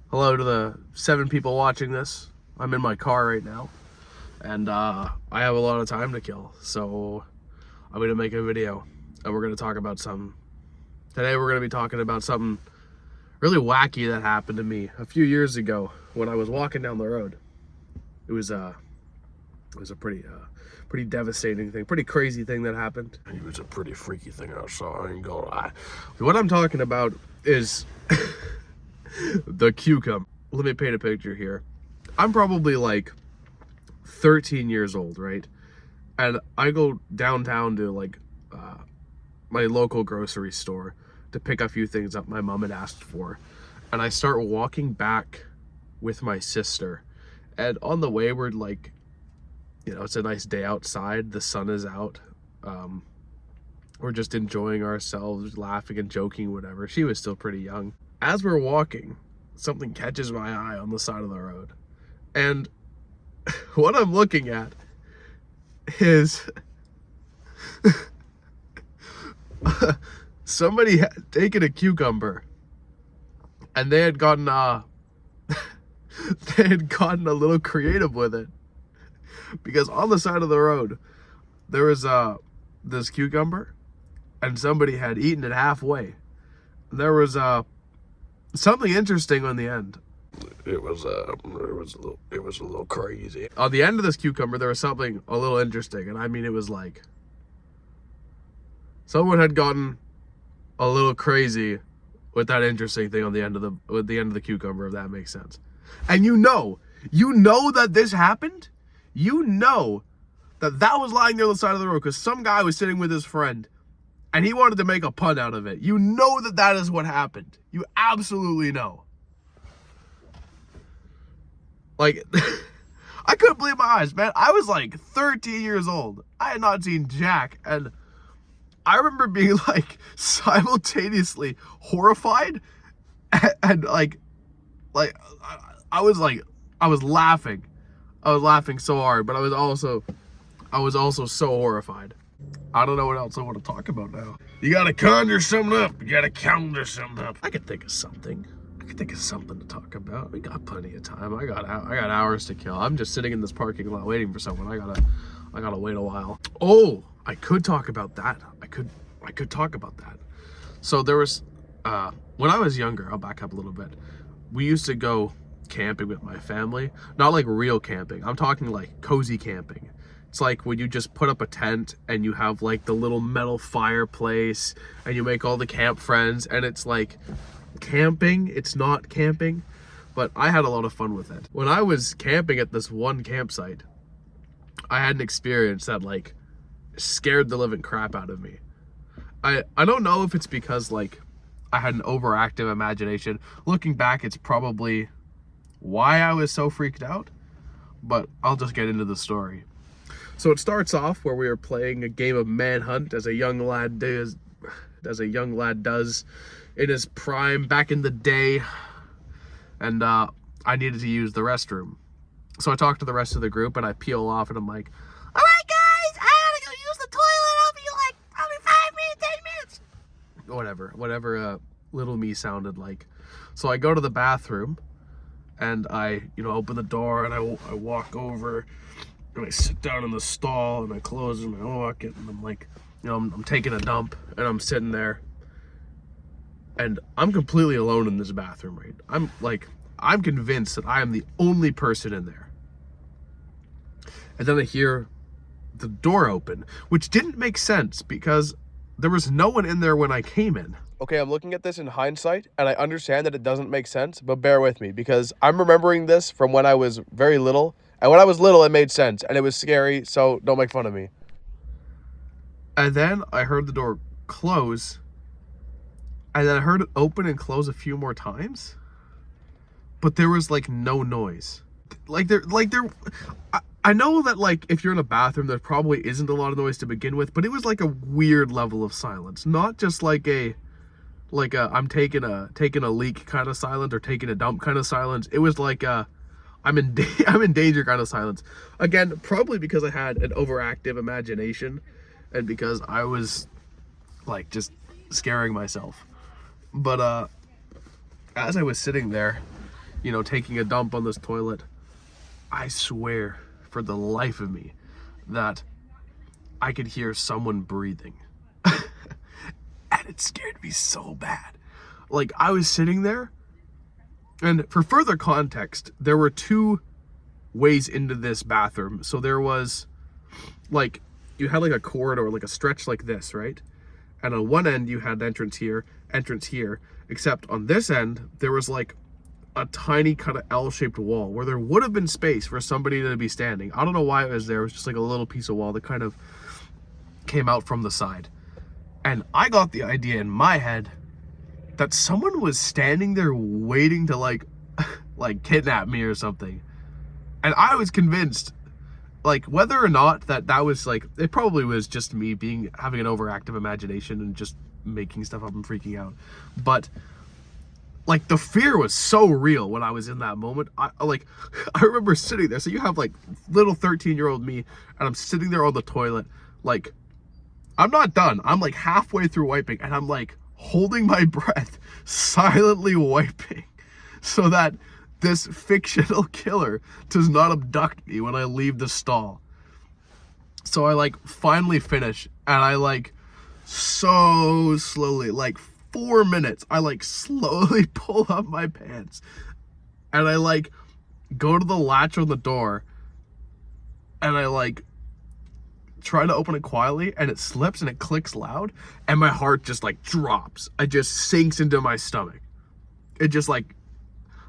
Hello to the 7 people watching this. I'm in my car right now, and I have a lot of time to kill, so I'm gonna make a video, and we're gonna talk about something. Today we're gonna be talking about something really wacky that happened to me a few years ago when I was walking down the road. It was a pretty devastating thing, pretty crazy thing that happened. It was a pretty freaky thing I saw, I ain't gonna lie. What I'm talking about is the cucumber. Let me paint a picture here. I'm probably like 13 years old, right? And I go downtown to my local grocery store to pick a few things up my mom had asked for. And I start walking back with my sister. And on the way, we're like, it's a nice day outside. The sun is out. We're just enjoying ourselves, laughing and joking, whatever. She was still pretty young. As we're walking, something catches my eye on the side of the road. And what I'm looking at is somebody had taken a cucumber and they had gotten a little creative with it, because on the side of the road there was this cucumber and somebody had eaten it halfway. There was something interesting on the end. It was a little crazy. On the end of this cucumber, there was something a little interesting, and I mean, it was like someone had gotten a little crazy with that interesting thing on the end of the cucumber, if that makes sense. And you know that this happened. You know that was lying near the side of the road because some guy was sitting with his friend, and he wanted to make a pun out of it. You know that is what happened. You absolutely know. Like, I couldn't believe my eyes, man. I was like 13 years old. I had not seen Jack, and I remember being like simultaneously horrified and I was laughing. I was laughing so hard, but I was also so horrified. I don't know what else I want to talk about now. You gotta conjure something up. You gotta conjure something up. I could think of something. To talk about. We got plenty of time. I got hours to kill. I'm just sitting in this parking lot waiting for someone. I gotta wait a while. Oh, I could talk about that. I could talk about that. So there was when I was younger, I'll back up a little bit. We used to go camping with my family. Not like real camping. I'm talking like cozy camping. It's like when you just put up a tent and you have like the little metal fireplace and you make all the camp friends, and it's like camping. It's not camping, but I had a lot of fun with it. When I was camping at this one campsite, I had an experience that like scared the living crap out of me. I don't know if it's because like I had an overactive imagination. Looking back, it's probably why I was so freaked out, but I'll just get into the story. So it starts off where we were playing a game of manhunt, as a young lad does in his prime back in the day, and I needed to use the restroom. So I talk to the rest of the group and I peel off and I'm like, all right guys, I gotta go use the toilet. I'll be like probably 5 minutes, 10 minutes. Whatever little me sounded like. So I go to the bathroom and I open the door and I walk over and I sit down in the stall and I close it and I lock it, and I'm like, I'm taking a dump and I'm sitting there and I'm completely alone in this bathroom, right? I'm convinced that I am the only person in there. And then I hear the door open, which didn't make sense because there was no one in there when I came in. Okay, I'm looking at this in hindsight, and I understand that it doesn't make sense, but bear with me because I'm remembering this from when I was very little. And when I was little, it made sense, and it was scary, so don't make fun of me. And then I heard the door close, and then I heard it open and close a few more times, but there was like no noise. I know that like if you're in a bathroom, there probably isn't a lot of noise to begin with, but it was like a weird level of silence, not just like a I'm taking a leak kind of silence or taking a dump kind of silence. It was like I'm in danger kind of silence. Again, probably because I had an overactive imagination and because I was like just scaring myself. But as I was sitting there, you know, taking a dump on this toilet. I swear for the life of me that I could hear someone breathing. And it scared me so bad. Like, I was sitting there, and for further context, there were two ways into this bathroom. So there was, like, you had like a corridor, like a stretch like this, right? And on one end you had entrance here, except on this end, there was like a tiny kind of L-shaped wall where there would have been space for somebody to be standing. I don't know why it was there. It was just like a little piece of wall that kind of came out from the side. And I got the idea in my head that someone was standing there waiting to like kidnap me or something. And I was convinced, like, whether or not that was like, it probably was just me having an overactive imagination and just making stuff up and freaking out. But like, the fear was so real when I was in that moment. I remember sitting there. So you have like little 13-year-old me, and I'm sitting there on the toilet, like, I'm not done. I'm like halfway through wiping, and I'm like holding my breath, silently wiping, so that this fictional killer does not abduct me when I leave the stall. So I like finally finish, and I like so slowly, like 4 minutes, I like slowly pull up my pants, and I like go to the latch on the door, and I like try to open it quietly, and it slips and it clicks loud, and my heart just like drops. It just sinks into my stomach. It just like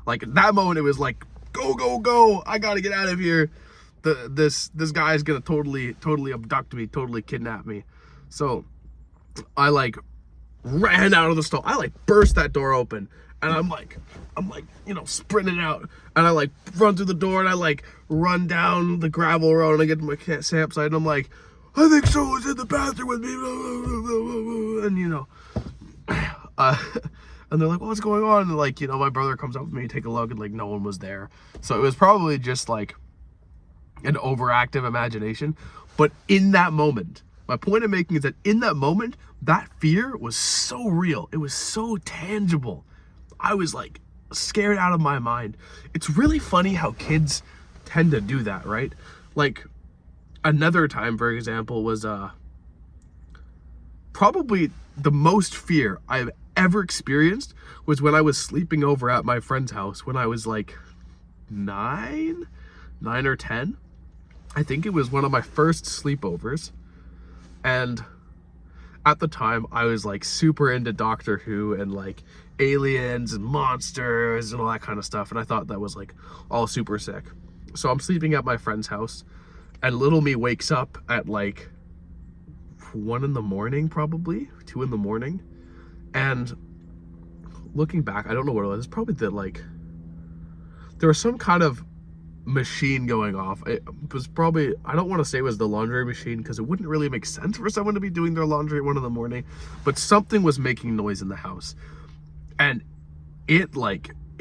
at that moment, it was like, go, I gotta get out of here. This guy's gonna totally abduct me, totally kidnap me. So I like ran out of the stall. I like burst that door open, and I'm like, you know, sprinting out, and I like run through the door, and I like run down the gravel road, and I get to my campsite, and I'm like, I think someone's in the bathroom with me, and you know, and they're like, what's going on? And like, you know, my brother comes up with me, take a look, and like, no one was there. So it was probably just like an overactive imagination. But in that moment, my point I'm making is that in that moment, that fear was so real. It was so tangible. I was like scared out of my mind. It's really funny how kids tend to do that, right? Like, another time, for example, was probably the most fear I've ever experienced was when I was sleeping over at my friend's house when I was like 9 or 10. I think it was one of my first sleepovers, and at the time I was like super into Doctor Who and like aliens and monsters and all that kind of stuff, and I thought that was like all super sick. So I'm sleeping at my friend's house, and little me wakes up at like 1 in the morning, probably 2 in the morning. And looking back, I don't know what it was. It's probably that like there was some kind of machine going off. It was probably, I don't want to say it was the laundry machine because it wouldn't really make sense for someone to be doing their laundry at 1 in the morning, but something was making noise in the house, and it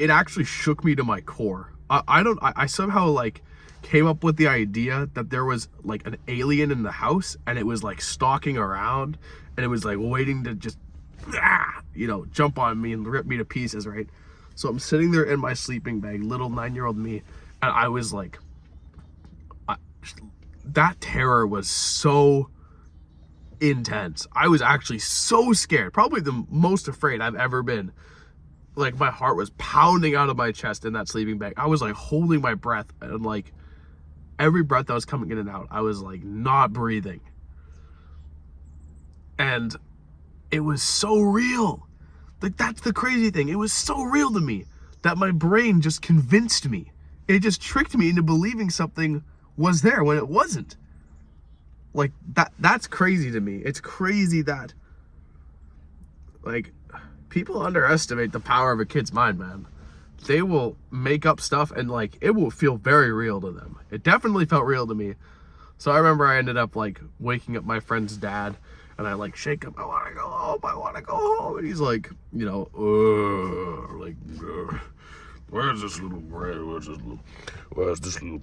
actually shook me to my core. I somehow like came up with the idea that there was like an alien in the house, and it was like stalking around, and it was like waiting to just you know, jump on me and rip me to pieces, right? So I'm sitting there in my sleeping bag, little 9-year-old me, and I was like, that terror was so intense. I was actually so scared, probably the most afraid I've ever been. Like, my heart was pounding out of my chest in that sleeping bag. I was like holding my breath, and like every breath that was coming in and out, I was like not breathing. And it was so real. Like, that's the crazy thing. It was so real to me that my brain just convinced me. It just tricked me into believing something was there when it wasn't. Like, that's crazy to me. It's crazy that, like, people underestimate the power of a kid's mind, man. They will make up stuff, and like, it will feel very real to them. It definitely felt real to me. So I remember I ended up like waking up my friend's dad, and I like shake him. I want to go home. And he's like, you know, where's this little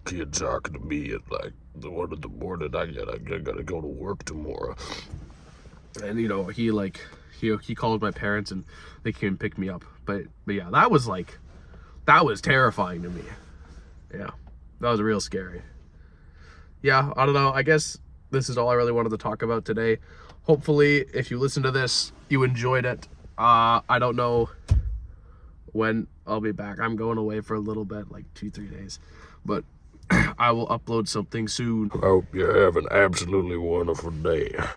kid talking to me at like the 1 in the morning? I gotta go to work tomorrow. And you know, he called my parents, and they came and picked me up. But yeah, that was like That was terrifying to me. Yeah, that was real scary. Yeah, I don't know. I guess this is all I really wanted to talk about today. Hopefully, if you listen to this, you enjoyed it. I don't know when I'll be back. I'm going away for a little bit, like 2-3 days. But I will upload something soon. Hope you have an absolutely wonderful day.